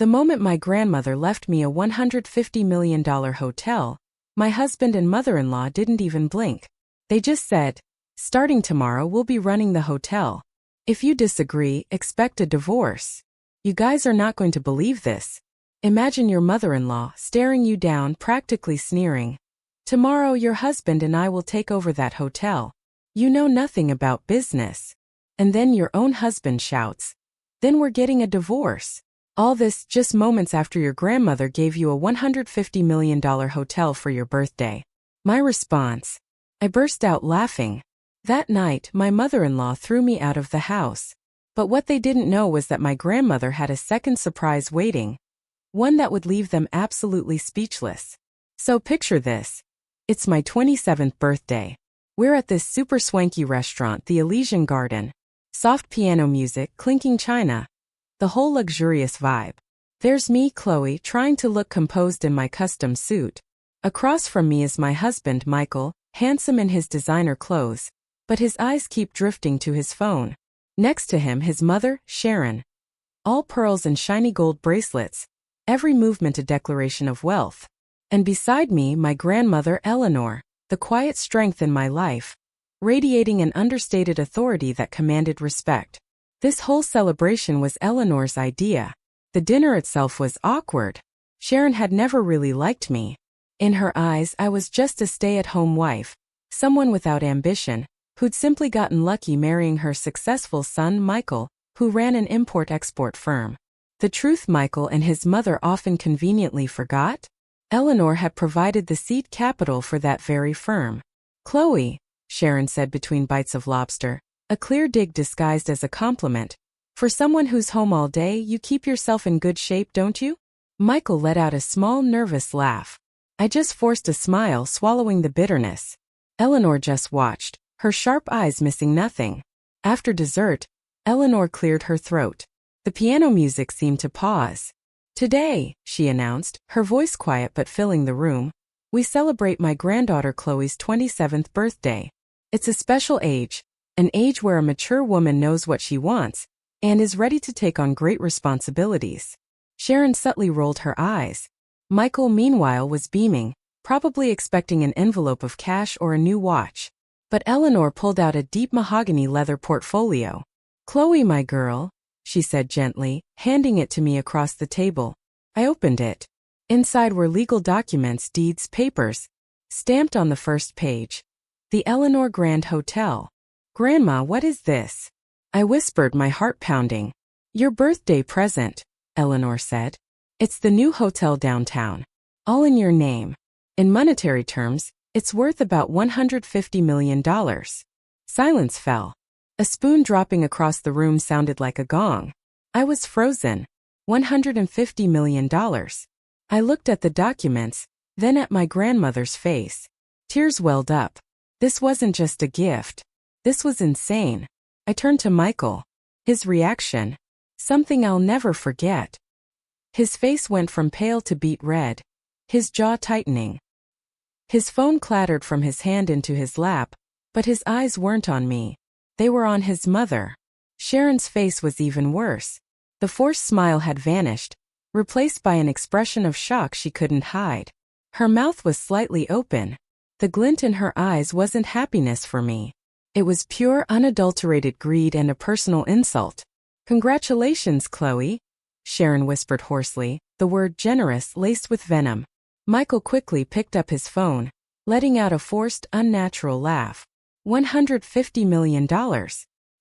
The moment my grandmother left me a $150 million hotel, my husband and mother-in-law didn't even blink. They just said, "Starting tomorrow we'll be running the hotel. If you disagree, expect a divorce." You guys are not going to believe this. Imagine your mother-in-law staring you down, practically sneering. "Tomorrow your husband and I will take over that hotel. You know nothing about business." And then your own husband shouts, "Then we're getting a divorce." All this just moments after your grandmother gave you a $150 million hotel for your birthday. My response? I burst out laughing. That night, my mother-in-law threw me out of the house. But what they didn't know was that my grandmother had a second surprise waiting. One that would leave them absolutely speechless. So picture this. It's my 27th birthday. We're at this super swanky restaurant, the Elysian Garden. Soft piano music, clinking china. The whole luxurious vibe. There's me, Chloe, trying to look composed in my custom suit. Across from me is my husband, Michael, handsome in his designer clothes, but his eyes keep drifting to his phone. Next to him, his mother, Sharon. All pearls and shiny gold bracelets, every movement a declaration of wealth. And beside me, my grandmother, Eleanor, the quiet strength in my life, radiating an understated authority that commanded respect. This whole celebration was Eleanor's idea. The dinner itself was awkward. Sharon had never really liked me. In her eyes, I was just a stay-at-home wife, someone without ambition, who'd simply gotten lucky marrying her successful son, Michael, who ran an import-export firm. The truth Michael and his mother often conveniently forgot? Eleanor had provided the seed capital for that very firm. "Chloe," Sharon said between bites of lobster, a clear dig disguised as a compliment. "For someone who's home all day, you keep yourself in good shape, don't you?" Michael let out a small, nervous laugh. I just forced a smile, swallowing the bitterness. Eleanor just watched, her sharp eyes missing nothing. After dessert, Eleanor cleared her throat. The piano music seemed to pause. "Today," she announced, her voice quiet but filling the room, "we celebrate my granddaughter Chloe's 27th birthday. It's a special age, an age where a mature woman knows what she wants and is ready to take on great responsibilities." Sharon subtly rolled her eyes. Michael, meanwhile, was beaming, probably expecting an envelope of cash or a new watch. But Eleanor pulled out a deep mahogany leather portfolio. "Chloe, my girl," she said gently, handing it to me across the table. I opened it. Inside were legal documents, deeds, papers. Stamped on the first page. The Eleanor Grand Hotel. "Grandma, what is this?" I whispered, my heart pounding. "Your birthday present," Eleanor said. "It's the new hotel downtown. All in your name. In monetary terms, it's worth about $150 million. Silence fell. A spoon dropping across the room sounded like a gong. I was frozen. $150 million. I looked at the documents, then at my grandmother's face. Tears welled up. This wasn't just a gift. This was insane. I turned to Michael. His reaction. Something I'll never forget. His face went from pale to beet red. His jaw tightening. His phone clattered from his hand into his lap, but his eyes weren't on me. They were on his mother. Sharon's face was even worse. The forced smile had vanished, replaced by an expression of shock she couldn't hide. Her mouth was slightly open. The glint in her eyes wasn't happiness for me. It was pure, unadulterated greed and a personal insult. "Congratulations, Chloe," Sharon whispered hoarsely, the word generous laced with venom. Michael quickly picked up his phone, letting out a forced, unnatural laugh. $150 million.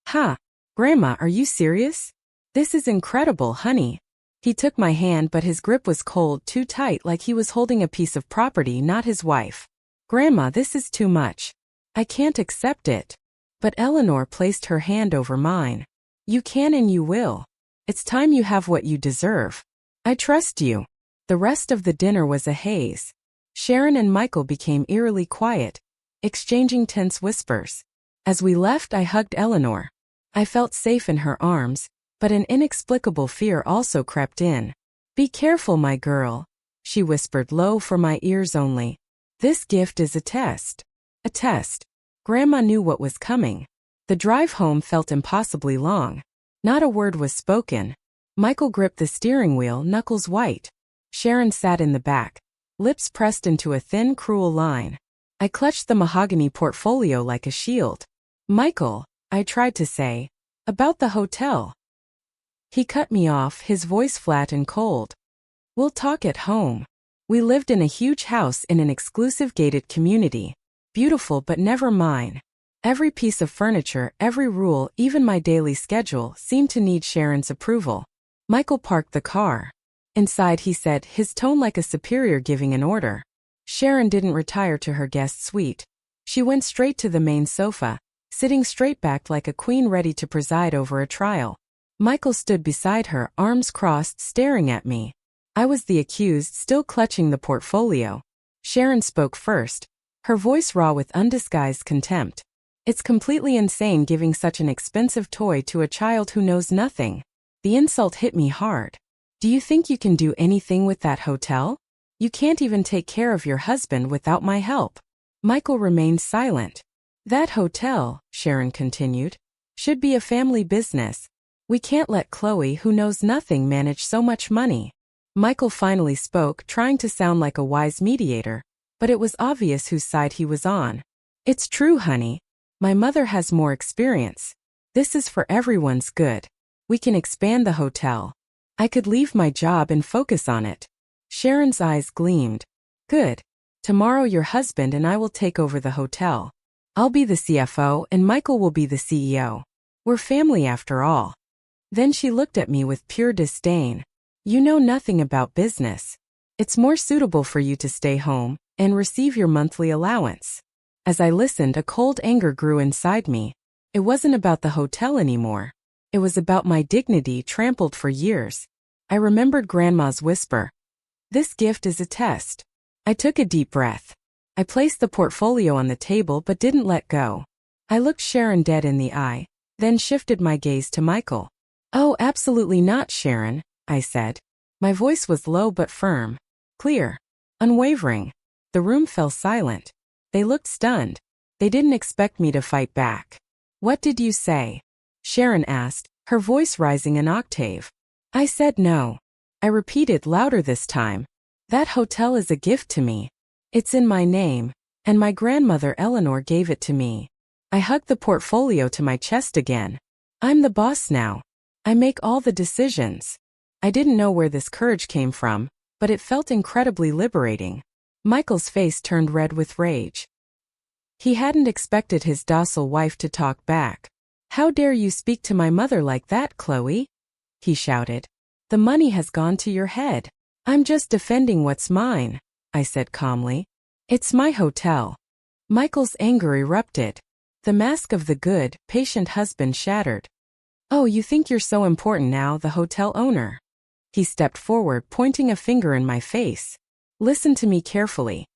"Ha! Grandma, are you serious? This is incredible, honey." He took my hand, but his grip was cold, too tight, like he was holding a piece of property, not his wife. "Grandma, this is too much. I can't accept it." But Eleanor placed her hand over mine. "You can and you will. It's time you have what you deserve. I trust you." The rest of the dinner was a haze. Sharon and Michael became eerily quiet, exchanging tense whispers. As we left, I hugged Eleanor. I felt safe in her arms, but an inexplicable fear also crept in. "Be careful, my girl," she whispered low for my ears only. "This gift is a test." A test. Grandma knew what was coming. The drive home felt impossibly long. Not a word was spoken. Michael gripped the steering wheel, knuckles white. Sharon sat in the back, lips pressed into a thin, cruel line. I clutched the mahogany portfolio like a shield. Michael, I tried to say. About the hotel. He cut me off, his voice flat and cold. We'll talk at home. We lived in a huge house in an exclusive gated community. Beautiful but never mine. Every piece of furniture, every rule, even my daily schedule, seemed to need Sharon's approval. Michael parked the car. Inside, he said, his tone like a superior giving an order. Sharon didn't retire to her guest suite. She went straight to the main sofa, sitting straight-backed like a queen ready to preside over a trial. Michael stood beside her, arms crossed, staring at me. I was the accused, still clutching the portfolio. Sharon spoke first, her voice raw with undisguised contempt. It's completely insane giving such an expensive toy to a child who knows nothing. The insult hit me hard. Do you think you can do anything with that hotel? You can't even take care of your husband without my help. Michael remained silent. That hotel, Sharon continued, should be a family business. We can't let Chloe, who knows nothing, manage so much money. Michael finally spoke, trying to sound like a wise mediator, but it was obvious whose side he was on. It's true, honey. My mother has more experience. This is for everyone's good. We can expand the hotel. I could leave my job and focus on it. Sharon's eyes gleamed. Good. Tomorrow your husband and I will take over the hotel. I'll be the CFO and Michael will be the CEO. We're family after all. Then she looked at me with pure disdain. You know nothing about business. It's more suitable for you to stay home and receive your monthly allowance. As I listened, a cold anger grew inside me. It wasn't about the hotel anymore. It was about my dignity trampled for years. I remembered Grandma's whisper. This gift is a test. I took a deep breath. I placed the portfolio on the table but didn't let go. I looked Sharon dead in the eye, then shifted my gaze to Michael. Oh, absolutely not, Sharon, I said. My voice was low but firm, clear, unwavering. The room fell silent. They looked stunned. They didn't expect me to fight back. What did you say? Sharon asked, her voice rising an octave. I said no. I repeated louder this time. That hotel is a gift to me. It's in my name, and my grandmother Eleanor gave it to me. I hugged the portfolio to my chest again. I'm the boss now. I make all the decisions. I didn't know where this courage came from, but it felt incredibly liberating. Michael's face turned red with rage. He hadn't expected his docile wife to talk back. How dare you speak to my mother like that, Chloe? He shouted. The money has gone to your head. I'm just defending what's mine, I said calmly. It's my hotel. Michael's anger erupted. The mask of the good, patient husband shattered. Oh, you think you're so important now, the hotel owner? He stepped forward, pointing a finger in my face. Listen to me carefully.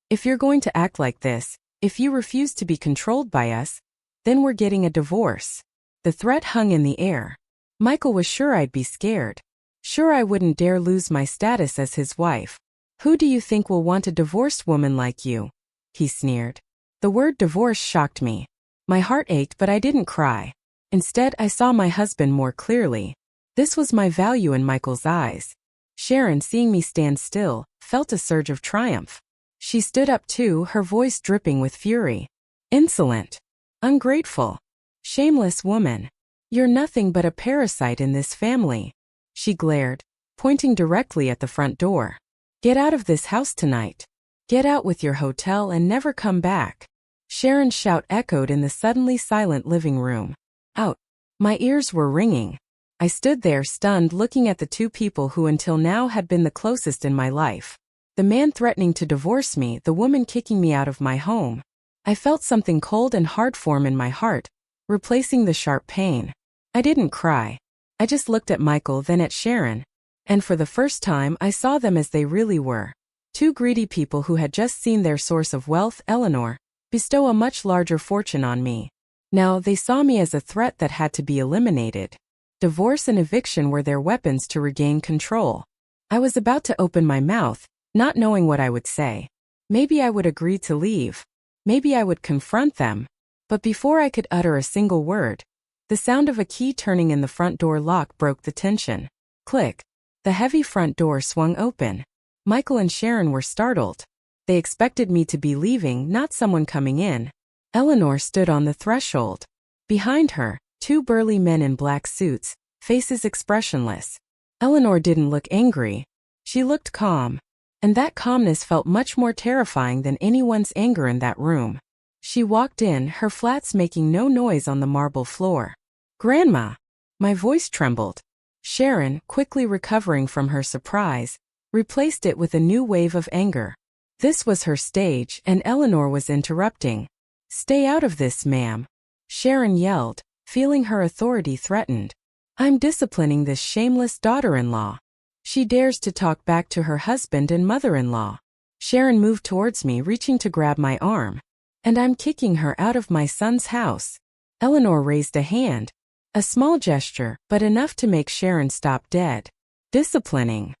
If you're going to act like this, if you refuse to be controlled by us, then we're getting a divorce. The threat hung in the air. Michael was sure I'd be scared. Sure I wouldn't dare lose my status as his wife. Who do you think will want a divorced woman like you? He sneered. The word divorce shocked me. My heart ached, but I didn't cry. Instead, I saw my husband more clearly. This was my value in Michael's eyes. Sharon, seeing me stand still, felt a surge of triumph. She stood up too, her voice dripping with fury. Insolent. Ungrateful. Shameless woman. You're nothing but a parasite in this family. She glared, pointing directly at the front door. Get out of this house tonight. Get out with your hotel and never come back. Sharon's shout echoed in the suddenly silent living room. Out. My ears were ringing. I stood there stunned, looking at the two people who until now had been the closest in my life. The man threatening to divorce me, the woman kicking me out of my home. I felt something cold and hard form in my heart, replacing the sharp pain. I didn't cry. I just looked at Michael, then at Sharon. And for the first time, I saw them as they really were. Two greedy people who had just seen their source of wealth, Eleanor, bestow a much larger fortune on me. Now they saw me as a threat that had to be eliminated. Divorce and eviction were their weapons to regain control. I was about to open my mouth, not knowing what I would say. Maybe I would agree to leave. Maybe I would confront them. But before I could utter a single word, the sound of a key turning in the front door lock broke the tension. Click. The heavy front door swung open. Michael and Sharon were startled. They expected me to be leaving, not someone coming in. Eleanor stood on the threshold. Behind her, two burly men in black suits, faces expressionless. Eleanor didn't look angry. She looked calm. And that calmness felt much more terrifying than anyone's anger in that room. She walked in, her flats making no noise on the marble floor. "Grandma!" My voice trembled. Sharon, quickly recovering from her surprise, replaced it with a new wave of anger. This was her stage, and Eleanor was interrupting. "Stay out of this, ma'am," Sharon yelled, feeling her authority threatened. "I'm disciplining this shameless daughter-in-law. She dares to talk back to her husband and mother-in-law." Sharon moved towards me, reaching to grab my arm. "And I'm kicking her out of my son's house." Eleanor raised a hand. A small gesture, but enough to make Sharon stop dead. "Disciplining,"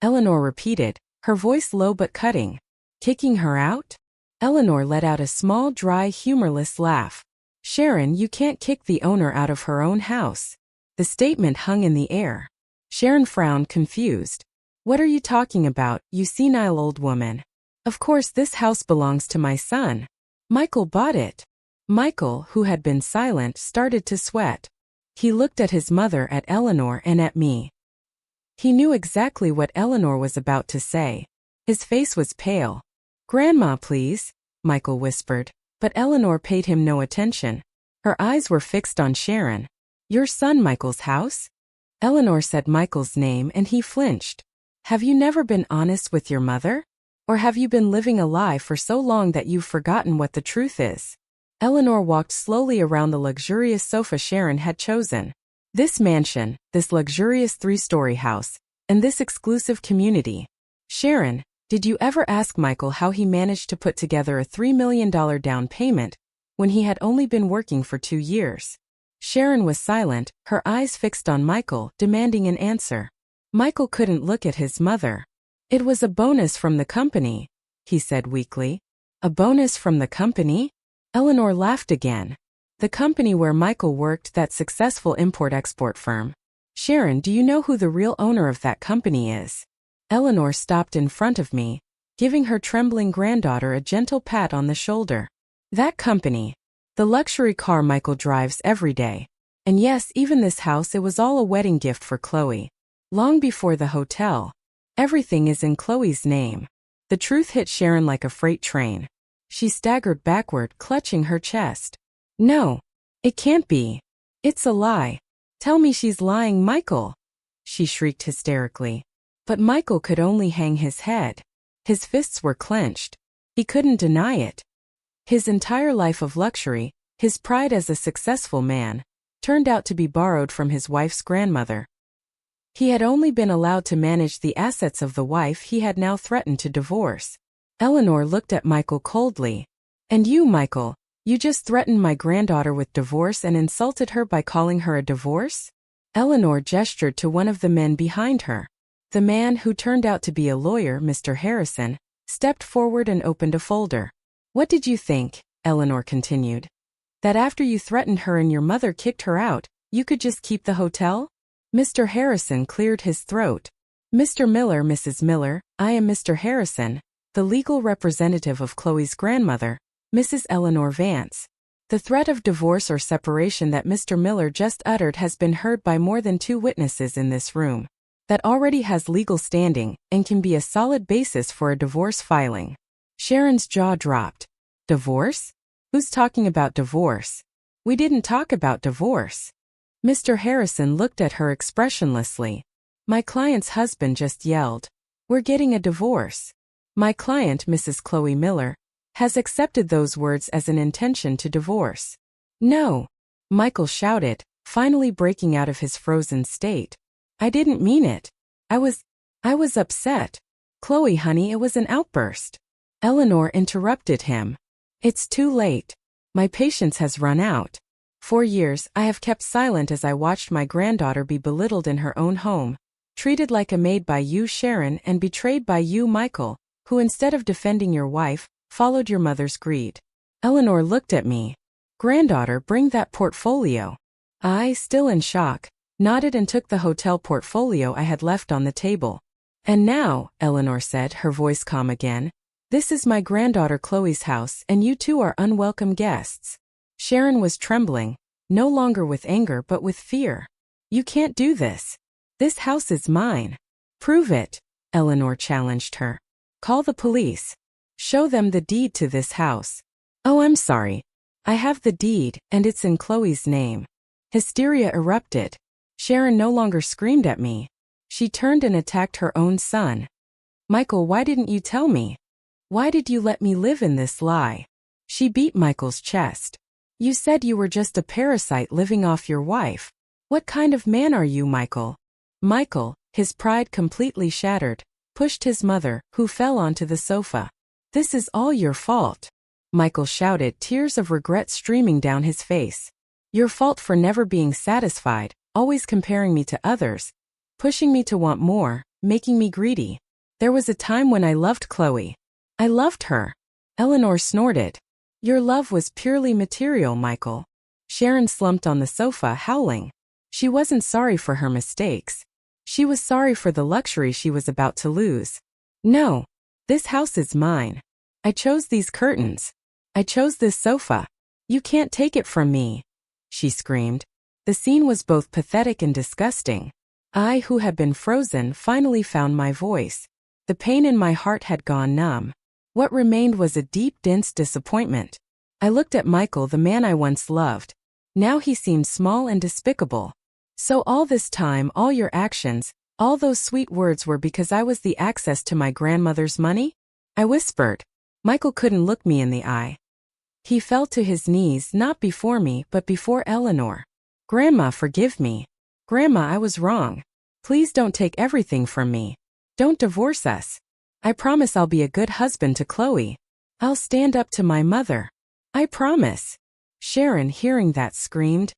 Eleanor repeated, her voice low but cutting. "Kicking her out?" Eleanor let out a small, dry, humorless laugh. "Sharon, you can't kick the owner out of her own house." The statement hung in the air. Sharon frowned, confused. "What are you talking about, you senile old woman? Of course this house belongs to my son. Michael bought it." Michael, who had been silent, started to sweat. He looked at his mother, at Eleanor, and at me. He knew exactly what Eleanor was about to say. His face was pale. "Grandma, please," Michael whispered, but Eleanor paid him no attention. Her eyes were fixed on Sharon. "Your son Michael's house?" Eleanor said Michael's name and he flinched. "Have you never been honest with your mother? Or have you been living a lie for so long that you've forgotten what the truth is?" Eleanor walked slowly around the luxurious sofa Sharon had chosen. This mansion, this luxurious 3-story house, and this exclusive community. "Sharon, did you ever ask Michael how he managed to put together a $3 million down payment when he had only been working for 2 years?" Sharon was silent, her eyes fixed on Michael, demanding an answer. Michael couldn't look at his mother. "It was a bonus from the company," he said weakly. "A bonus from the company?" Eleanor laughed again. "The company where Michael worked, that successful import-export firm. Sharon, do you know who the real owner of that company is?" Eleanor stopped in front of me, giving her trembling granddaughter a gentle pat on the shoulder. "That company. The luxury car Michael drives every day. And yes, even this house, it was all a wedding gift for Chloe. Long before the hotel. Everything is in Chloe's name." The truth hit Sharon like a freight train. She staggered backward, clutching her chest. "No. It can't be. It's a lie. Tell me she's lying, Michael," she shrieked hysterically. But Michael could only hang his head. His fists were clenched. He couldn't deny it. His entire life of luxury, his pride as a successful man, turned out to be borrowed from his wife's grandmother. He had only been allowed to manage the assets of the wife he had now threatened to divorce. Eleanor looked at Michael coldly. "And you, Michael, you just threatened my granddaughter with divorce and insulted her by calling her a divorce?" Eleanor gestured to one of the men behind her. The man, who turned out to be a lawyer, Mr. Harrison, stepped forward and opened a folder. "What did you think?" Eleanor continued. "That after you threatened her and your mother kicked her out, you could just keep the hotel?" Mr. Harrison cleared his throat. "Mr. Miller, Mrs. Miller, I am Mr. Harrison, the legal representative of Chloe's grandmother, Mrs. Eleanor Vance. The threat of divorce or separation that Mr. Miller just uttered has been heard by more than 2 witnesses in this room. That already has legal standing and can be a solid basis for a divorce filing." Sharon's jaw dropped. "Divorce? Who's talking about divorce? We didn't talk about divorce." Mr. Harrison looked at her expressionlessly. "My client's husband just yelled, 'We're getting a divorce.' My client, Mrs. Chloe Miller, has accepted those words as an intention to divorce." "No," Michael shouted, finally breaking out of his frozen state. "I didn't mean it. I was upset. Chloe, honey, it was an outburst." Eleanor interrupted him. "It's too late. My patience has run out. For years, I have kept silent as I watched my granddaughter be belittled in her own home, treated like a maid by you, Sharon, and betrayed by you, Michael, who instead of defending your wife, followed your mother's greed." Eleanor looked at me. "Granddaughter, bring that portfolio." I, still in shock, nodded and took the hotel portfolio I had left on the table. And now, Eleanor said, her voice calm again, this is my granddaughter Chloe's house and you two are unwelcome guests. Sharon was trembling, no longer with anger but with fear. You can't do this. This house is mine. Prove it, Eleanor challenged her. Call the police. Show them the deed to this house. Oh, I'm sorry. I have the deed, and it's in Chloe's name. Hysteria erupted. Sharon no longer screamed at me. She turned and attacked her own son. Michael, why didn't you tell me? Why did you let me live in this lie? She beat Michael's chest. You said you were just a parasite living off your wife. What kind of man are you, Michael? Michael, his pride completely shattered, pushed his mother, who fell onto the sofa. This is all your fault. Michael shouted, tears of regret streaming down his face. Your fault for never being satisfied, always comparing me to others, pushing me to want more, making me greedy. There was a time when I loved Chloe. I loved her. Eleanor snorted. Your love was purely material, Michael. Sharon slumped on the sofa, howling. She wasn't sorry for her mistakes. She was sorry for the luxury she was about to lose. No. This house is mine. I chose these curtains. I chose this sofa. You can't take it from me, she screamed. The scene was both pathetic and disgusting. I, who had been frozen, finally found my voice. The pain in my heart had gone numb. What remained was a deep, dense disappointment. I looked at Michael, the man I once loved. Now he seemed small and despicable. So all this time, all your actions, all those sweet words were because I was the access to my grandmother's money? I whispered. Michael couldn't look me in the eye. He fell to his knees, not before me, but before Eleanor. Grandma, forgive me. Grandma, I was wrong. Please don't take everything from me. Don't divorce us. I promise I'll be a good husband to Chloe. I'll stand up to my mother. I promise. Sharon, hearing that, screamed.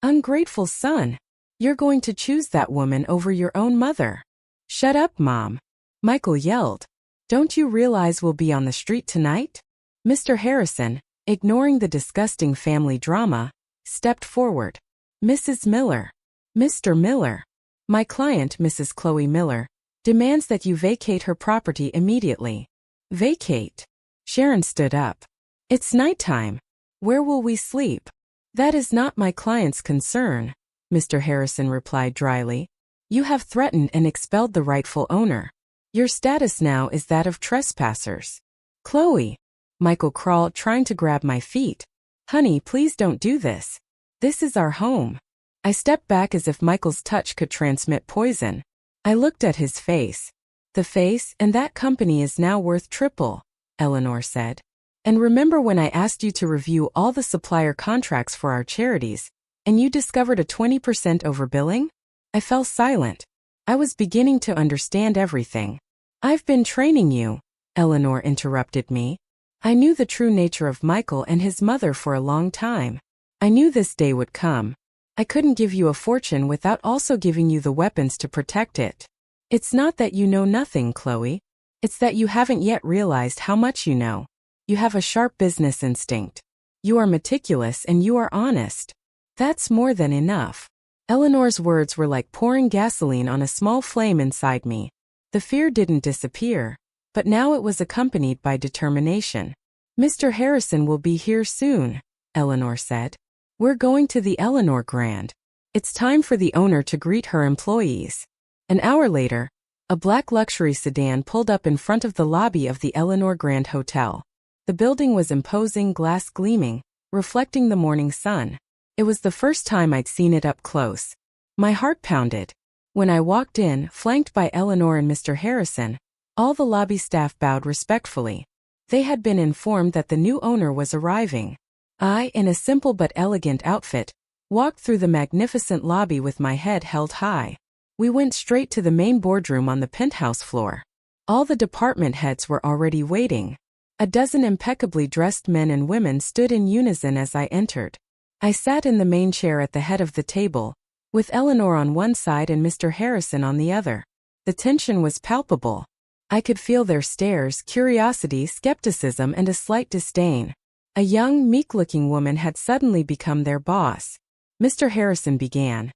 Ungrateful son. You're going to choose that woman over your own mother. Shut up, Mom. Michael yelled. Don't you realize we'll be on the street tonight? Mr. Harrison, ignoring the disgusting family drama, stepped forward. Mrs. Miller. Mr. Miller. My client, Mrs. Chloe Miller, demands that you vacate her property immediately. Vacate? Sharon stood up. It's nighttime. Where will we sleep? That is not my client's concern, Mr. Harrison replied dryly. You have threatened and expelled the rightful owner. Your status now is that of trespassers. Chloe. Michael crawled, trying to grab my feet. Honey, please don't do this. This is our home. I stepped back as if Michael's touch could transmit poison. I looked at his face. The face and that company is now worth triple, Eleanor said. And remember when I asked you to review all the supplier contracts for our charities, and you discovered a 20% overbilling? I fell silent. I was beginning to understand everything. I've been training you, Eleanor interrupted me. I knew the true nature of Michael and his mother for a long time. I knew this day would come. I couldn't give you a fortune without also giving you the weapons to protect it. It's not that you know nothing, Chloe. It's that you haven't yet realized how much you know. You have a sharp business instinct. You are meticulous and you are honest. That's more than enough. Eleanor's words were like pouring gasoline on a small flame inside me. The fear didn't disappear, but now it was accompanied by determination. Mr. Harrison will be here soon, Eleanor said. We're going to the Eleanor Grand. It's time for the owner to greet her employees. An hour later, a black luxury sedan pulled up in front of the lobby of the Eleanor Grand Hotel. The building was imposing, glass gleaming, reflecting the morning sun. It was the first time I'd seen it up close. My heart pounded. When I walked in, flanked by Eleanor and Mr. Harrison, all the lobby staff bowed respectfully. They had been informed that the new owner was arriving. I, in a simple but elegant outfit, walked through the magnificent lobby with my head held high. We went straight to the main boardroom on the penthouse floor. All the department heads were already waiting. A dozen impeccably dressed men and women stood in unison as I entered. I sat in the main chair at the head of the table, with Eleanor on one side and Mr. Harrison on the other. The tension was palpable. I could feel their stares, curiosity, skepticism, and a slight disdain. A young, meek-looking woman had suddenly become their boss. Mr. Harrison began.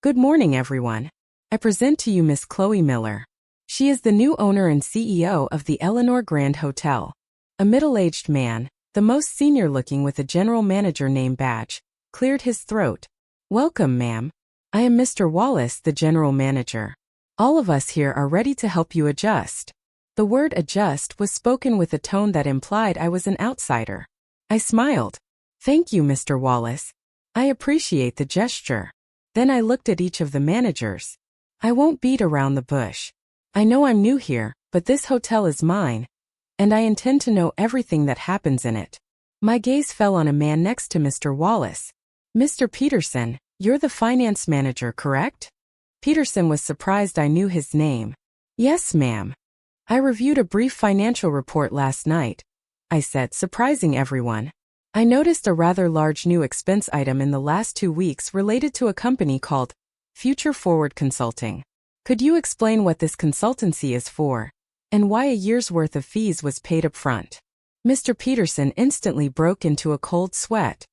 Good morning, everyone. I present to you Miss Chloe Miller. She is the new owner and CEO of the Eleanor Grand Hotel. A middle-aged man, the most senior-looking with a general manager name badge, cleared his throat. Welcome, ma'am. I am Mr. Wallace, the general manager. All of us here are ready to help you adjust. The word adjust was spoken with a tone that implied I was an outsider. I smiled. Thank you, Mr. Wallace. I appreciate the gesture. Then I looked at each of the managers. I won't beat around the bush. I know I'm new here, but this hotel is mine, and I intend to know everything that happens in it. My gaze fell on a man next to Mr. Wallace. Mr. Peterson, you're the finance manager, correct? Peterson was surprised I knew his name. Yes, ma'am. I reviewed a brief financial report last night, I said, surprising everyone. I noticed a rather large new expense item in the last 2 weeks related to a company called Future Forward Consulting. Could you explain what this consultancy is for, and why a year's worth of fees was paid up front? Mr. Peterson instantly broke into a cold sweat.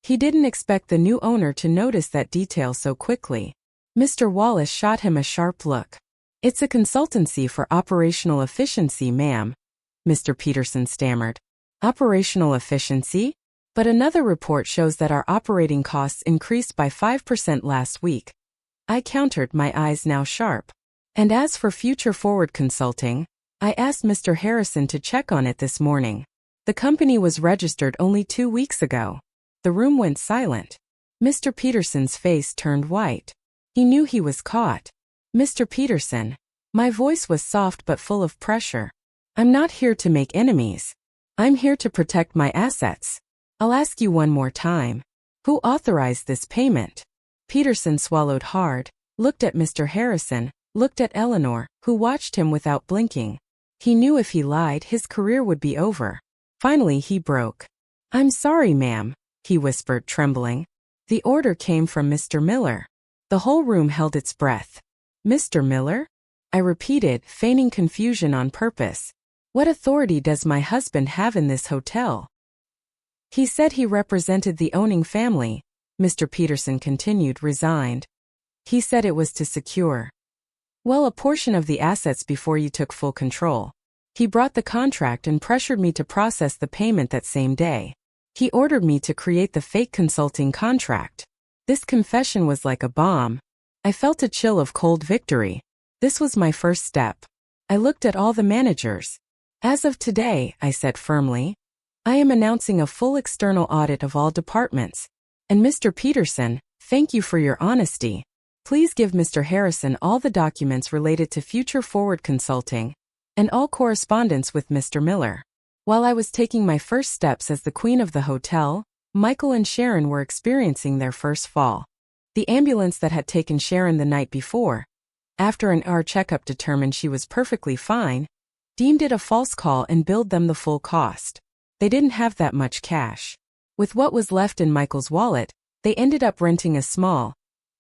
He didn't expect the new owner to notice that detail so quickly. Mr. Wallace shot him a sharp look. It's a consultancy for operational efficiency, ma'am, Mr. Peterson stammered. Operational efficiency? But another report shows that our operating costs increased by 5% last week. I countered, my eyes now sharp. And as for Future Forward Consulting, I asked Mr. Harrison to check on it this morning. The company was registered only 2 weeks ago. The room went silent. Mr. Peterson's face turned white. He knew he was caught. Mr. Peterson. My voice was soft but full of pressure. I'm not here to make enemies. I'm here to protect my assets. I'll ask you one more time. Who authorized this payment? Peterson swallowed hard, looked at Mr. Harrison, looked at Eleanor, who watched him without blinking. He knew if he lied, his career would be over. Finally, he broke. I'm sorry, ma'am, he whispered, trembling. The order came from Mr. Miller. The whole room held its breath. Mr. Miller? I repeated, feigning confusion on purpose. What authority does my husband have in this hotel? He said he represented the owning family, Mr. Peterson continued, resigned. He said it was to secure, well, a portion of the assets before you took full control. He brought the contract and pressured me to process the payment that same day. He ordered me to create the fake consulting contract. This confession was like a bomb. I felt a chill of cold victory. This was my first step. I looked at all the managers. As of today, I said firmly, I am announcing a full external audit of all departments. And Mr. Peterson, thank you for your honesty. Please give Mr. Harrison all the documents related to Future Forward Consulting and all correspondence with Mr. Miller. While I was taking my first steps as the queen of the hotel, Michael and Sharon were experiencing their first fall. The ambulance that had taken Sharon the night before, after an ER checkup determined she was perfectly fine, deemed it a false call and billed them the full cost. They didn't have that much cash. With what was left in Michael's wallet, they ended up renting a small,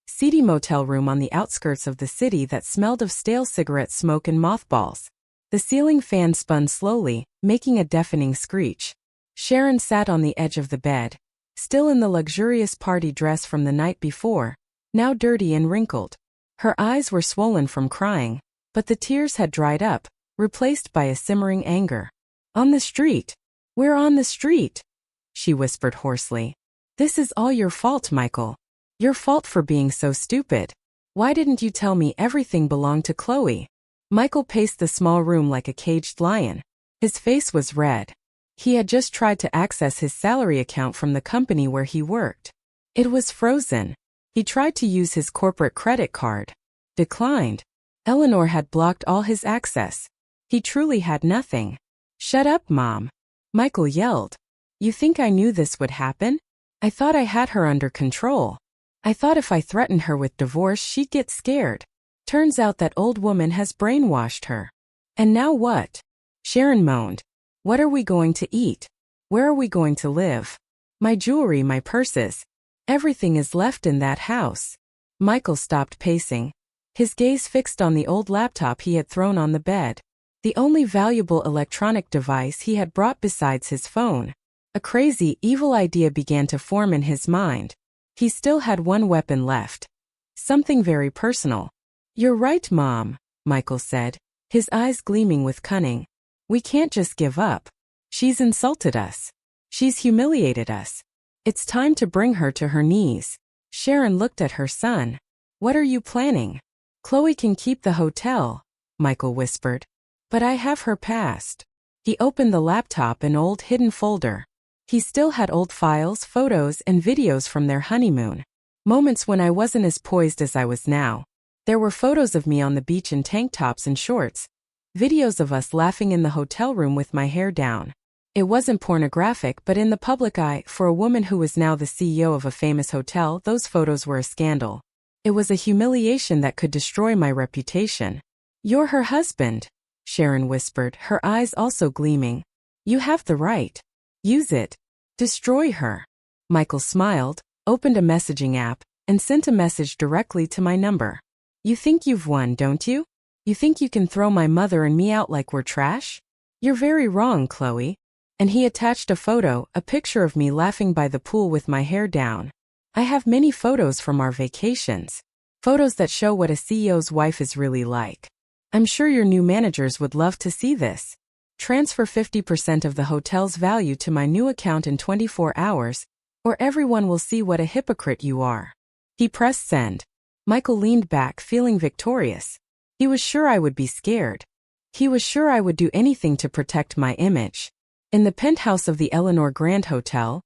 seedy motel room on the outskirts of the city that smelled of stale cigarette smoke and mothballs. The ceiling fan spun slowly, making a deafening screech. Sharon sat on the edge of the bed, still in the luxurious party dress from the night before, now dirty and wrinkled. Her eyes were swollen from crying, but the tears had dried up, replaced by a simmering anger. On the street. We're on the street, she whispered hoarsely. This is all your fault, Michael. Your fault for being so stupid. Why didn't you tell me everything belonged to Chloe? Michael paced the small room like a caged lion. His face was red. He had just tried to access his salary account from the company where he worked. It was frozen. He tried to use his corporate credit card. Declined. Eleanor had blocked all his access. He truly had nothing. Shut up, Mom. Michael yelled. You think I knew this would happen? I thought I had her under control. I thought if I threatened her with divorce she'd get scared. Turns out that old woman has brainwashed her. And now what? Sharon moaned. What are we going to eat? Where are we going to live? My jewelry, my purses. Everything is left in that house. Michael stopped pacing. His gaze fixed on the old laptop he had thrown on the bed. The only valuable electronic device he had brought besides his phone. A crazy, evil idea began to form in his mind. He still had one weapon left. Something very personal. You're right, Mom, Michael said, his eyes gleaming with cunning. We can't just give up. She's insulted us. She's humiliated us. It's time to bring her to her knees. Sharon looked at her son. What are you planning? Chloe can keep the hotel, Michael whispered. But I have her past. He opened the laptop, an old hidden folder. He still had old files, photos, and videos from their honeymoon. Moments when I wasn't as poised as I was now. There were photos of me on the beach in tank tops and shorts. Videos of us laughing in the hotel room with my hair down. It wasn't pornographic, but in the public eye, for a woman who was now the CEO of a famous hotel, those photos were a scandal. It was a humiliation that could destroy my reputation. You're her husband, Sharon whispered, her eyes also gleaming. You have the right. Use it. Destroy her. Michael smiled, opened a messaging app, and sent a message directly to my number. You think you've won, don't you? You think you can throw my mother and me out like we're trash? You're very wrong, Chloe. And he attached a photo, a picture of me laughing by the pool with my hair down. I have many photos from our vacations. Photos that show what a CEO's wife is really like. I'm sure your new managers would love to see this. Transfer 50% of the hotel's value to my new account in 24 hours, or everyone will see what a hypocrite you are. He pressed send. Michael leaned back, feeling victorious. He was sure I would be scared. He was sure I would do anything to protect my image. In the penthouse of the Eleanor Grand Hotel,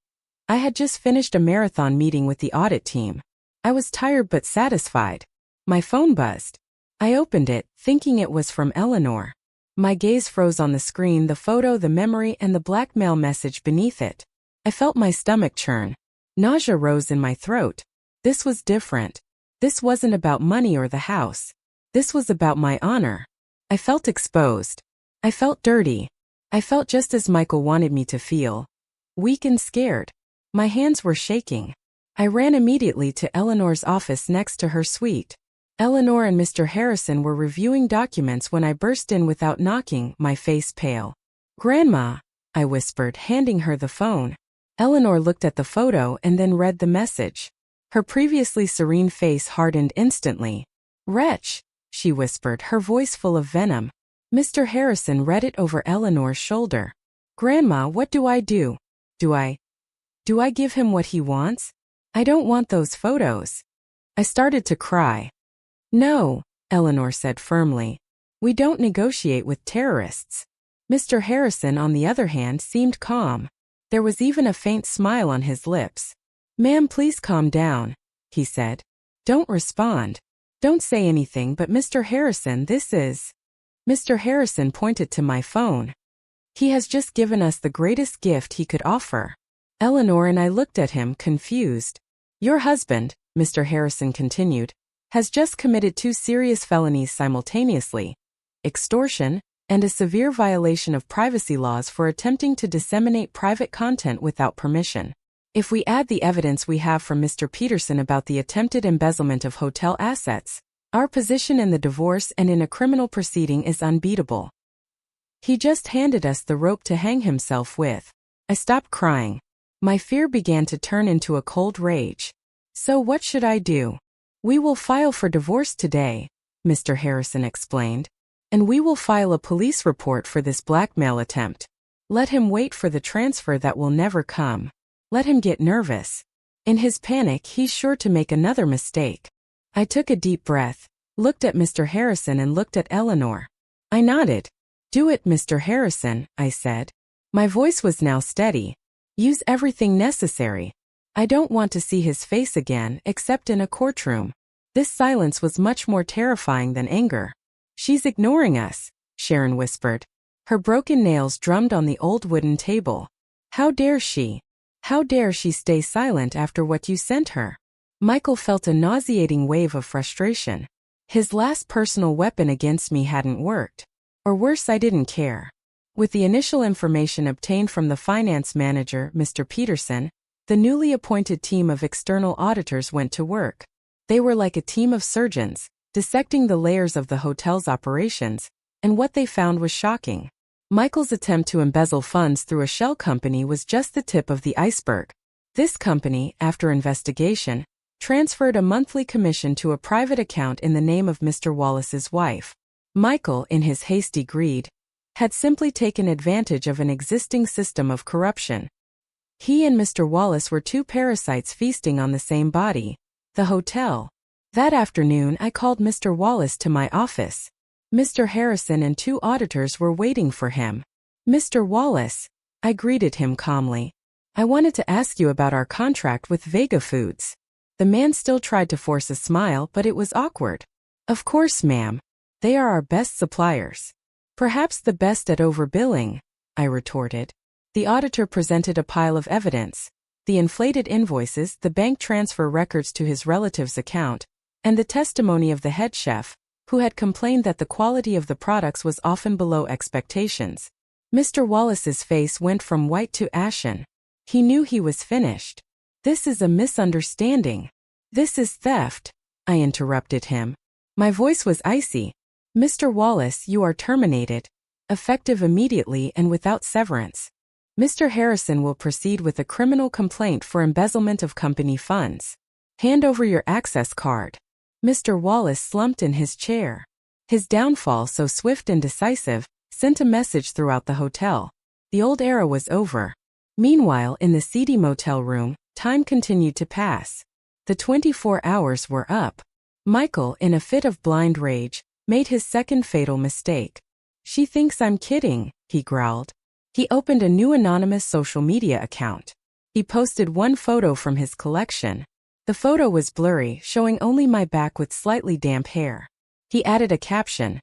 I had just finished a marathon meeting with the audit team. I was tired but satisfied. My phone buzzed. I opened it, thinking it was from Eleanor. My gaze froze on the screen, the photo, the memory, and the blackmail message beneath it. I felt my stomach churn. Nausea rose in my throat. This was different. This wasn't about money or the house. This was about my honor. I felt exposed. I felt dirty. I felt just as Michael wanted me to feel. Weak and scared. My hands were shaking. I ran immediately to Eleanor's office next to her suite. Eleanor and Mr. Harrison were reviewing documents when I burst in without knocking, my face pale. Grandma, I whispered, handing her the phone. Eleanor looked at the photo and then read the message. Her previously serene face hardened instantly. Wretch, she whispered, her voice full of venom. Mr. Harrison read it over Eleanor's shoulder. Grandma, what do I do? Do I give him what he wants? I don't want those photos. I started to cry. No, Eleanor said firmly. We don't negotiate with terrorists. Mr. Harrison, on the other hand, seemed calm. There was even a faint smile on his lips. Ma'am, please calm down, he said. Don't respond. Don't say anything, but Mr. Harrison, this is... Mr. Harrison pointed to my phone. He has just given us the greatest gift he could offer. Eleanor and I looked at him, confused. Your husband, Mr. Harrison continued, has just committed 2 serious felonies simultaneously, extortion, and a severe violation of privacy laws for attempting to disseminate private content without permission. If we add the evidence we have from Mr. Peterson about the attempted embezzlement of hotel assets, our position in the divorce and in a criminal proceeding is unbeatable. He just handed us the rope to hang himself with. I stopped crying. My fear began to turn into a cold rage. So what should I do? We will file for divorce today, Mr. Harrison explained. And we will file a police report for this blackmail attempt. Let him wait for the transfer that will never come. Let him get nervous. In his panic, he's sure to make another mistake. I took a deep breath, looked at Mr. Harrison and looked at Eleanor. I nodded. Do it, Mr. Harrison, I said. My voice was now steady. Use everything necessary. I don't want to see his face again, except in a courtroom. This silence was much more terrifying than anger. She's ignoring us, Sharon whispered. Her broken nails drummed on the old wooden table. How dare she? How dare she stay silent after what you sent her? Michael felt a nauseating wave of frustration. His last personal weapon against me hadn't worked. Or worse, I didn't care. With the initial information obtained from the finance manager, Mr. Peterson, the newly appointed team of external auditors went to work. They were like a team of surgeons, dissecting the layers of the hotel's operations, and what they found was shocking. Michael's attempt to embezzle funds through a shell company was just the tip of the iceberg. This company, after investigation, transferred a monthly commission to a private account in the name of Mr. Wallace's wife. Michael, in his hasty greed, had simply taken advantage of an existing system of corruption. He and Mr. Wallace were two parasites feasting on the same body, the hotel. That afternoon I called Mr. Wallace to my office. Mr. Harrison and two auditors were waiting for him. "Mr. Wallace," I greeted him calmly, "I wanted to ask you about our contract with Vega Foods." The man still tried to force a smile, but it was awkward. "Of course, ma'am. They are our best suppliers. Perhaps the best at overbilling," I retorted. The auditor presented a pile of evidence: the inflated invoices, the bank transfer records to his relative's account, and the testimony of the head chef, who had complained that the quality of the products was often below expectations. Mr. Wallace's face went from white to ashen. He knew he was finished. "This is a misunderstanding. This is theft," I interrupted him. My voice was icy. "Mr. Wallace, you are terminated, effective immediately and without severance. Mr. Harrison will proceed with a criminal complaint for embezzlement of company funds. Hand over your access card." Mr. Wallace slumped in his chair. His downfall, so swift and decisive, sent a message throughout the hotel. The old era was over. Meanwhile, in the seedy motel room, time continued to pass. The 24 hours were up. Michael, in a fit of blind rage, made his second fatal mistake. "She thinks I'm kidding," he growled. He opened a new anonymous social media account. He posted one photo from his collection. The photo was blurry, showing only my back with slightly damp hair. He added a caption: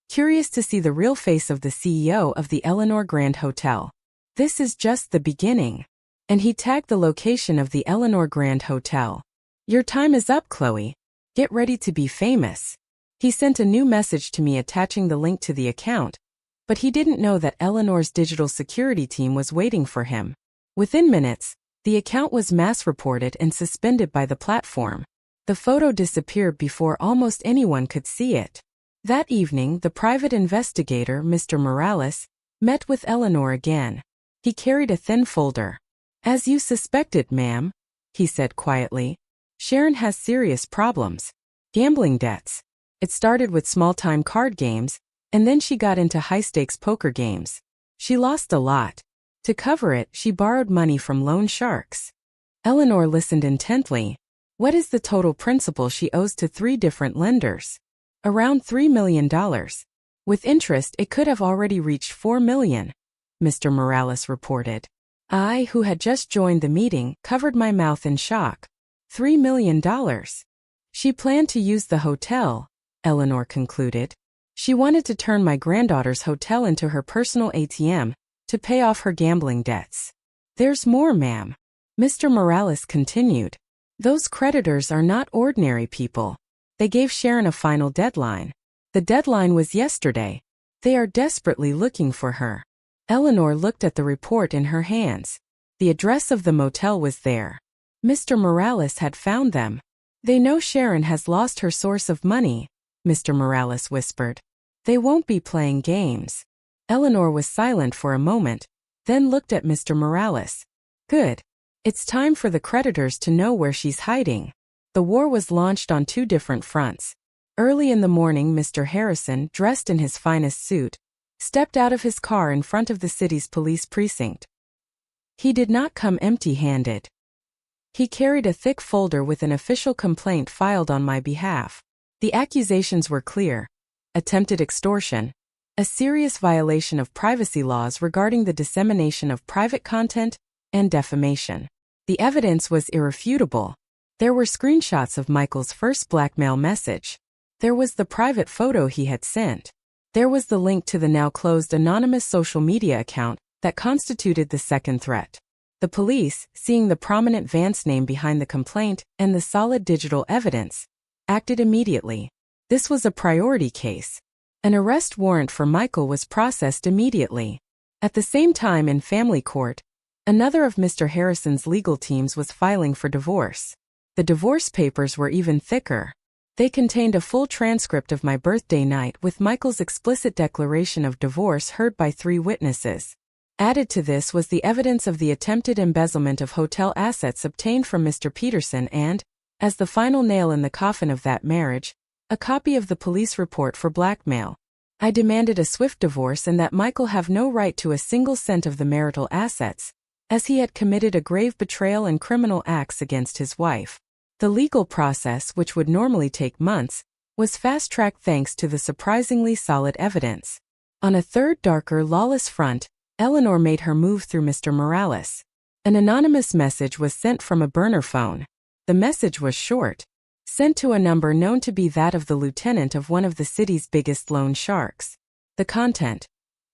"Curious to see the real face of the CEO of the Eleanor Grand Hotel. This is just the beginning." And he tagged the location of the Eleanor Grand Hotel. "Your time is up, Chloe. Get ready to be famous." He sent a new message to me attaching the link to the account, but he didn't know that Eleanor's digital security team was waiting for him. Within minutes, the account was mass-reported and suspended by the platform. The photo disappeared before almost anyone could see it. That evening, the private investigator, Mr. Morales, met with Eleanor again. He carried a thin folder. "As you suspected, ma'am," he said quietly, "Sharon has serious problems. Gambling debts. It started with small-time card games, and then she got into high-stakes poker games. She lost a lot. To cover it, she borrowed money from loan sharks." Eleanor listened intently. "What is the total principal she owes to 3 different lenders?" "Around $3 million. With interest, it could have already reached $4 million, Mr. Morales reported. I, who had just joined the meeting, covered my mouth in shock. $3 million. She planned to use the hotel, Eleanor concluded. She wanted to turn my granddaughter's hotel into her personal ATM to pay off her gambling debts. "There's more, ma'am," Mr. Morales continued. "Those creditors are not ordinary people. They gave Sharon a final deadline. The deadline was yesterday. They are desperately looking for her." Eleanor looked at the report in her hands. The address of the motel was there. Mr. Morales had found them. "They know Sharon has lost her source of money," Mr. Morales whispered. "They won't be playing games." Eleanor was silent for a moment, then looked at Mr. Morales. "Good. It's time for the creditors to know where she's hiding." The war was launched on 2 different fronts. Early in the morning, Mr. Harrison, dressed in his finest suit, stepped out of his car in front of the city's police precinct. He did not come empty-handed. He carried a thick folder with an official complaint filed on my behalf. The accusations were clear: attempted extortion, a serious violation of privacy laws regarding the dissemination of private content, and defamation. The evidence was irrefutable. There were screenshots of Michael's first blackmail message. There was the private photo he had sent. There was the link to the now closed anonymous social media account that constituted the second threat. The police, seeing the prominent Vance name behind the complaint and the solid digital evidence, acted immediately. This was a priority case. An arrest warrant for Michael was processed immediately. At the same time, in family court, another of Mr. Harrison's legal teams was filing for divorce. The divorce papers were even thicker. They contained a full transcript of my birthday night with Michael's explicit declaration of divorce heard by 3 witnesses. Added to this was the evidence of the attempted embezzlement of hotel assets obtained from Mr. Peterson and, As the final nail in the coffin of that marriage, a copy of the police report for blackmail. I demanded a swift divorce and that Michael have no right to a single cent of the marital assets, as he had committed a grave betrayal and criminal acts against his wife. The legal process, which would normally take months, was fast-tracked thanks to the surprisingly solid evidence. On a third darker, lawless front, Eleanor made her move through Mr. Morales. An anonymous message was sent from a burner phone. The message was short, sent to a number known to be that of the lieutenant of one of the city's biggest loan sharks. The content: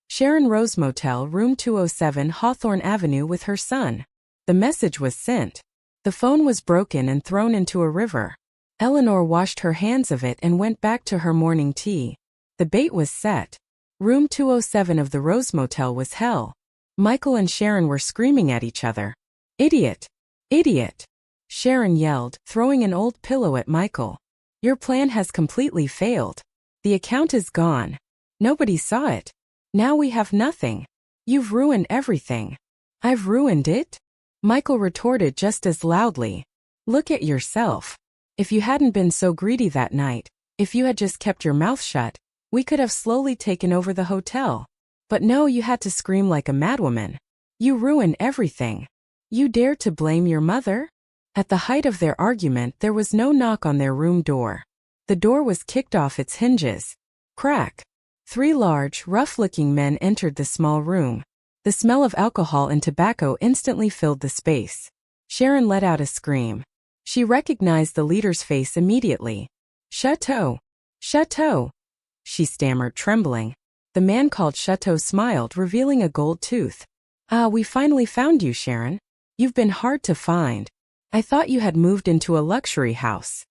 Sharon Rose Motel, room 207 Hawthorne Avenue with her son. The message was sent. The phone was broken and thrown into a river. Eleanor washed her hands of it and went back to her morning tea. The bait was set. Room 207 of the Rose Motel was hell. Michael and Sharon were screaming at each other. "Idiot! Idiot!" Sharon yelled, throwing an old pillow at Michael. "Your plan has completely failed. The account is gone. Nobody saw it. Now we have nothing. You've ruined everything." "I've ruined it?" Michael retorted just as loudly. "Look at yourself. If you hadn't been so greedy that night, if you had just kept your mouth shut, we could have slowly taken over the hotel. But no, you had to scream like a madwoman. You ruined everything. You dare to blame your mother?" At the height of their argument, there was no knock on their room door. The door was kicked off its hinges. Crack. 3 large, rough-looking men entered the small room. The smell of alcohol and tobacco instantly filled the space. Sharon let out a scream. She recognized the leader's face immediately. "Chateau! Chateau!" she stammered, trembling. The man called Chateau smiled, revealing a gold tooth. "Ah, we finally found you, Sharon. You've been hard to find. I thought you had moved into a luxury house."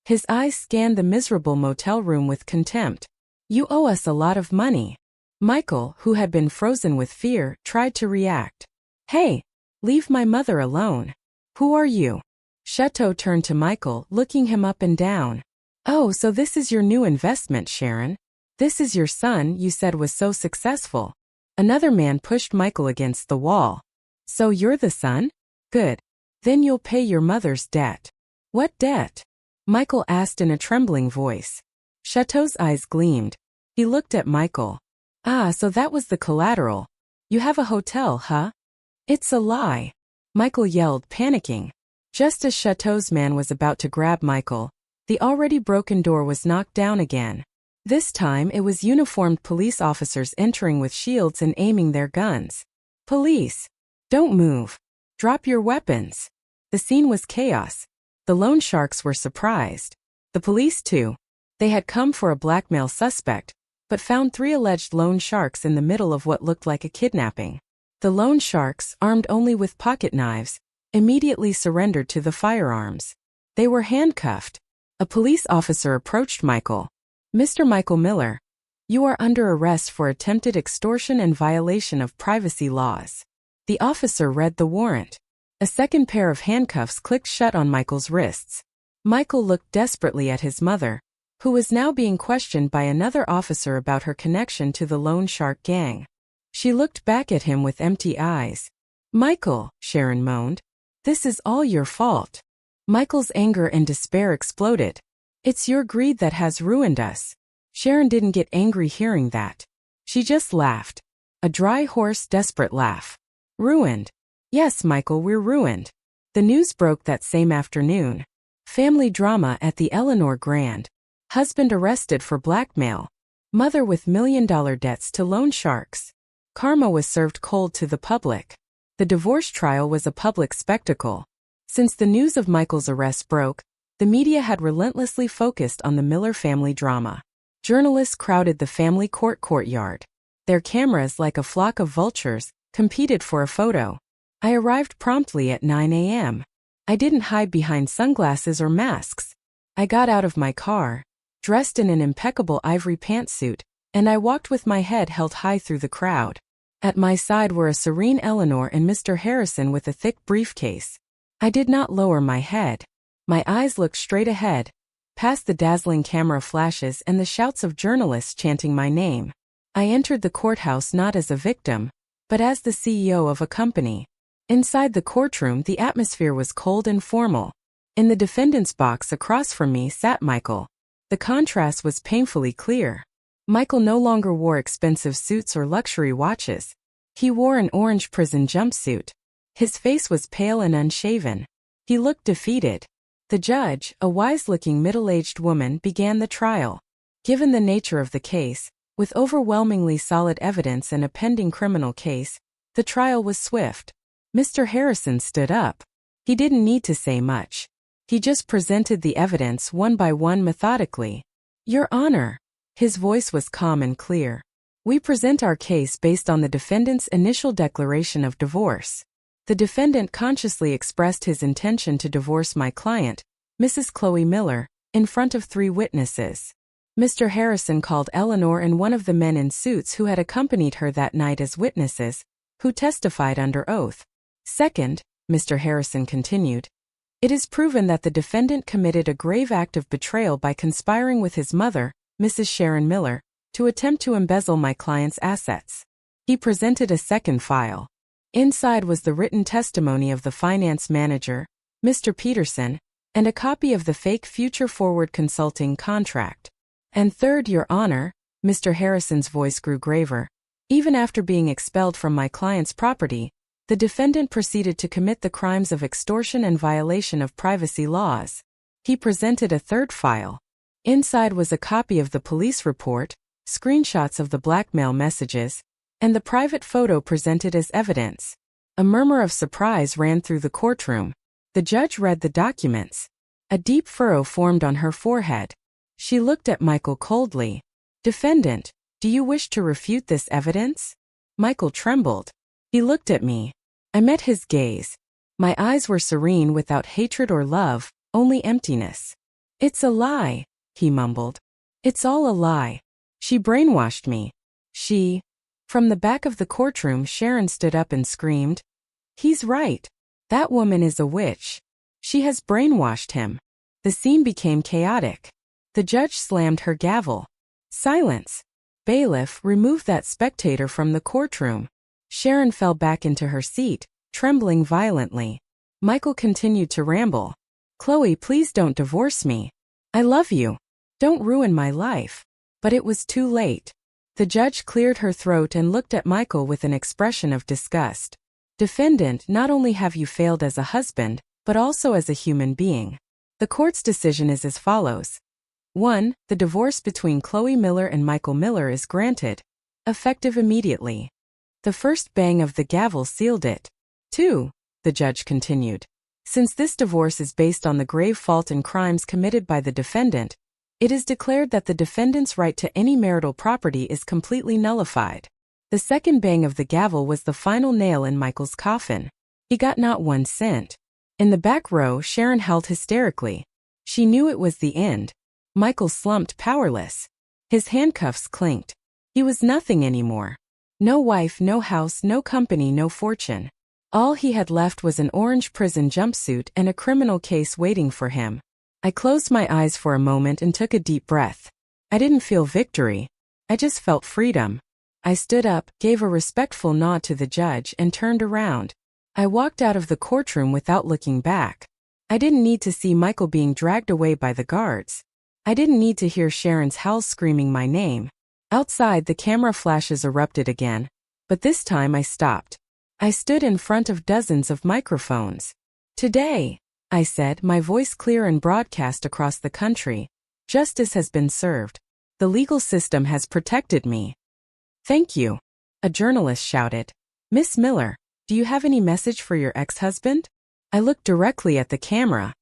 His eyes scanned the miserable motel room with contempt. "You owe us a lot of money." Michael, who had been frozen with fear, tried to react. "Hey, leave my mother alone. Who are you?" Chateau turned to Michael, looking him up and down. "Oh, so this is your new investment, Sharon. This is your son you said was so successful." Another man pushed Michael against the wall. "So you're the son? Good. Then you'll pay your mother's debt." "What debt?" Michael asked in a trembling voice. Chateau's eyes gleamed. He looked at Michael. "Ah, so that was the collateral. You have a hotel, huh?" "It's a lie," Michael yelled, panicking. Just as Chateau's man was about to grab Michael, the already broken door was knocked down again. This time it was uniformed police officers entering with shields and aiming their guns. "Police! Don't move. Drop your weapons." The scene was chaos. The loan sharks were surprised. The police too. They had come for a blackmail suspect, but found 3 alleged loan sharks in the middle of what looked like a kidnapping. The loan sharks, armed only with pocket knives, immediately surrendered to the firearms. They were handcuffed. A police officer approached Michael. "Mr. Michael Miller, you are under arrest for attempted extortion and violation of privacy laws." The officer read the warrant. A second pair of handcuffs clicked shut on Michael's wrists. Michael looked desperately at his mother, who was now being questioned by another officer about her connection to the loan shark gang. She looked back at him with empty eyes. "Michael," Sharon moaned, "this is all your fault." Michael's anger and despair exploded. "It's your greed that has ruined us." Sharon didn't get angry hearing that. She just laughed. A dry, hoarse, desperate laugh. "Ruined? Yes, Michael, we're ruined." The news broke that same afternoon. Family drama at the Eleanor Grand. Husband arrested for blackmail. Mother with $1 million debts to loan sharks. Karma was served cold to the public. The divorce trial was a public spectacle. Since the news of Michael's arrest broke, the media had relentlessly focused on the Miller family drama. Journalists crowded the family courtyard. Their cameras, like a flock of vultures, competed for a photo. I arrived promptly at 9 a.m. I didn't hide behind sunglasses or masks. I got out of my car, dressed in an impeccable ivory pantsuit, and I walked with my head held high through the crowd. At my side were a serene Eleanor and Mr. Harrison with a thick briefcase. I did not lower my head. My eyes looked straight ahead, past the dazzling camera flashes and the shouts of journalists chanting my name. I entered the courthouse not as a victim, but as the CEO of a company. Inside the courtroom, the atmosphere was cold and formal. In the defendant's box across from me sat Michael. The contrast was painfully clear. Michael no longer wore expensive suits or luxury watches. He wore an orange prison jumpsuit. His face was pale and unshaven. He looked defeated. The judge, a wise-looking middle-aged woman, began the trial. Given the nature of the case, with overwhelmingly solid evidence and a pending criminal case, the trial was swift. Mr. Harrison stood up. He didn't need to say much. He just presented the evidence one by one methodically. Your Honor. His voice was calm and clear. We present our case based on the defendant's initial declaration of divorce. The defendant consciously expressed his intention to divorce my client, Mrs. Chloe Miller, in front of 3 witnesses. Mr. Harrison called Eleanor and one of the men in suits who had accompanied her that night as witnesses, who testified under oath. Second, Mr. Harrison continued, it is proven that the defendant committed a grave act of betrayal by conspiring with his mother, Mrs. Sharon Miller, to attempt to embezzle my client's assets. He presented a second file. Inside was the written testimony of the finance manager, Mr. Peterson, and a copy of the fake Future Forward Consulting contract. And third, Your Honor, Mr. Harrison's voice grew graver. Even after being expelled from my client's property, the defendant proceeded to commit the crimes of extortion and violation of privacy laws. He presented a third file. Inside was a copy of the police report, screenshots of the blackmail messages, and the private photo presented as evidence. A murmur of surprise ran through the courtroom. The judge read the documents. A deep furrow formed on her forehead. She looked at Michael coldly. Defendant, do you wish to refute this evidence? Michael trembled. He looked at me. I met his gaze. My eyes were serene without hatred or love, only emptiness. It's a lie, he mumbled. It's all a lie. She brainwashed me. She... From the back of the courtroom, Sharon stood up and screamed, he's right. That woman is a witch. She has brainwashed him. The scene became chaotic. The judge slammed her gavel. Silence. Bailiff, remove that spectator from the courtroom. Sharon fell back into her seat, trembling violently. Michael continued to ramble. Chloe, please don't divorce me. I love you. Don't ruin my life. But it was too late. The judge cleared her throat and looked at Michael with an expression of disgust. Defendant, not only have you failed as a husband, but also as a human being. The court's decision is as follows. 1. The divorce between Chloe Miller and Michael Miller is granted, effective immediately. The first bang of the gavel sealed it. 2. The judge continued. Since this divorce is based on the grave fault and crimes committed by the defendant, it is declared that the defendant's right to any marital property is completely nullified. The second bang of the gavel was the final nail in Michael's coffin. He got not 1 cent. In the back row, Sharon howled hysterically. She knew it was the end. Michael slumped powerless. His handcuffs clinked. He was nothing anymore. No wife, no house, no company, no fortune. All he had left was an orange prison jumpsuit and a criminal case waiting for him. I closed my eyes for a moment and took a deep breath. I didn't feel victory. I just felt freedom. I stood up, gave a respectful nod to the judge, and turned around. I walked out of the courtroom without looking back. I didn't need to see Michael being dragged away by the guards. I didn't need to hear Sharon's howls screaming my name. Outside, the camera flashes erupted again, but this time I stopped. I stood in front of dozens of microphones. Today, I said, my voice clear and broadcast across the country, justice has been served. The legal system has protected me. Thank you. A journalist shouted. Miss Miller, do you have any message for your ex-husband? I looked directly at the camera.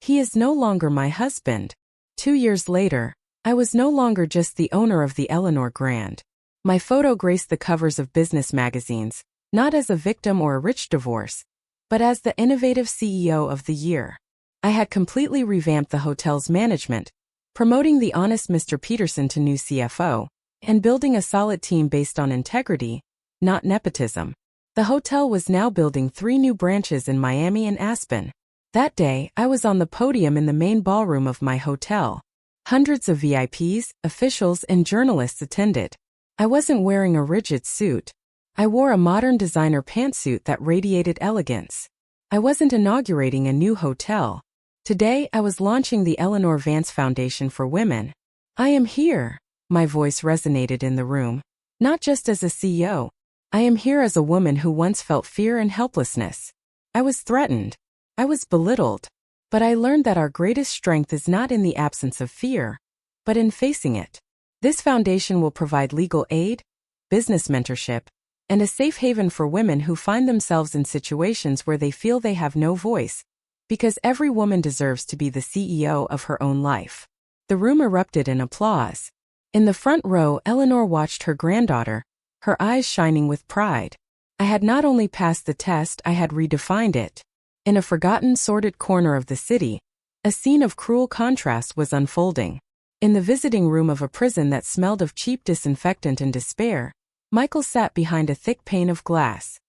He is no longer my husband. 2 years later, I was no longer just the owner of the Eleanor Grand. My photo graced the covers of business magazines, not as a victim or a rich divorce, but as the innovative CEO of the year. I had completely revamped the hotel's management, promoting the honest Mr. Peterson to new CFO, and building a solid team based on integrity, not nepotism. The hotel was now building 3 new branches in Miami and Aspen. That day, I was on the podium in the main ballroom of my hotel. Hundreds of VIPs, officials, and journalists attended. I wasn't wearing a rigid suit. I wore a modern designer pantsuit that radiated elegance. I wasn't inaugurating a new hotel. Today, I was launching the Eleanor Vance Foundation for Women. I am here. My voice resonated in the room. Not just as a CEO. I am here as a woman who once felt fear and helplessness. I was threatened. I was belittled. But I learned that our greatest strength is not in the absence of fear, but in facing it. This foundation will provide legal aid, business mentorship, and a safe haven for women who find themselves in situations where they feel they have no voice, because every woman deserves to be the CEO of her own life. The room erupted in applause. In the front row, Eleanor watched her granddaughter, her eyes shining with pride. I had not only passed the test, I had redefined it. In a forgotten, sordid corner of the city, a scene of cruel contrast was unfolding. In the visiting room of a prison that smelled of cheap disinfectant and despair, Michael sat behind a thick pane of glass.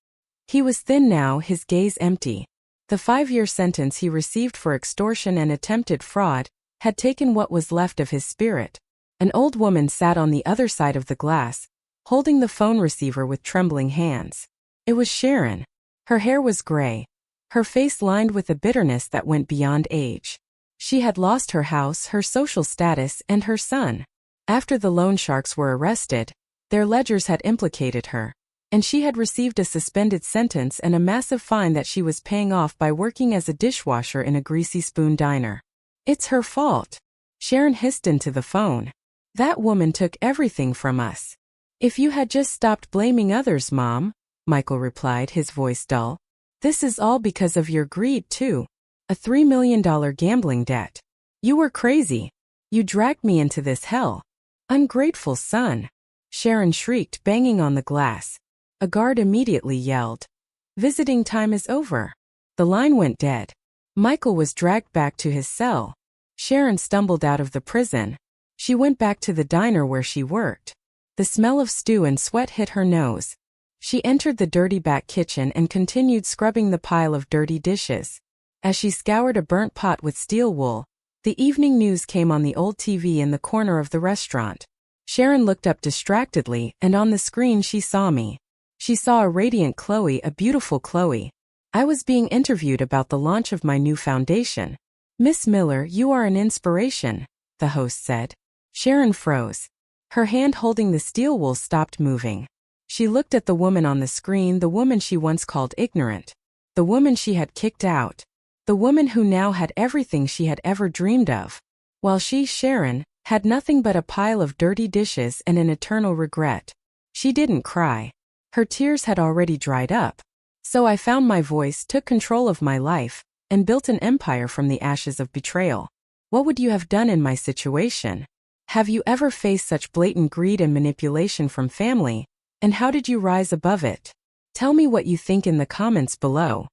He was thin now, his gaze empty. The 5-year sentence he received for extortion and attempted fraud had taken what was left of his spirit. An old woman sat on the other side of the glass, holding the phone receiver with trembling hands. It was Sharon. Her hair was gray, her face lined with a bitterness that went beyond age. She had lost her house, her social status, and her son. After the loan sharks were arrested, their ledgers had implicated her, and she had received a suspended sentence and a massive fine that she was paying off by working as a dishwasher in a greasy spoon diner. It's her fault. Sharon hissed into the phone. That woman took everything from us. If you had just stopped blaming others, Mom, Michael replied, his voice dull. This is all because of your greed, too. A $3 million gambling debt. You were crazy. You dragged me into this hell. Ungrateful son. Sharon shrieked, banging on the glass. A guard immediately yelled. Visiting time is over. The line went dead. Michael was dragged back to his cell. Sharon stumbled out of the prison. She went back to the diner where she worked. The smell of stew and sweat hit her nose. She entered the dirty back kitchen and continued scrubbing the pile of dirty dishes. As she scoured a burnt pot with steel wool, the evening news came on the old TV in the corner of the restaurant. Sharon looked up distractedly, and on the screen she saw me. She saw a radiant Chloe, a beautiful Chloe. I was being interviewed about the launch of my new foundation. Miss Miller, you are an inspiration, the host said. Sharon froze. Her hand holding the steel wool stopped moving. She looked at the woman on the screen, the woman she once called ignorant. The woman she had kicked out. The woman who now had everything she had ever dreamed of. While she, Sharon, had nothing but a pile of dirty dishes and an eternal regret. She didn't cry. Her tears had already dried up. So I found my voice, took control of my life, and built an empire from the ashes of betrayal. What would you have done in my situation? Have you ever faced such blatant greed and manipulation from family? And how did you rise above it? Tell me what you think in the comments below.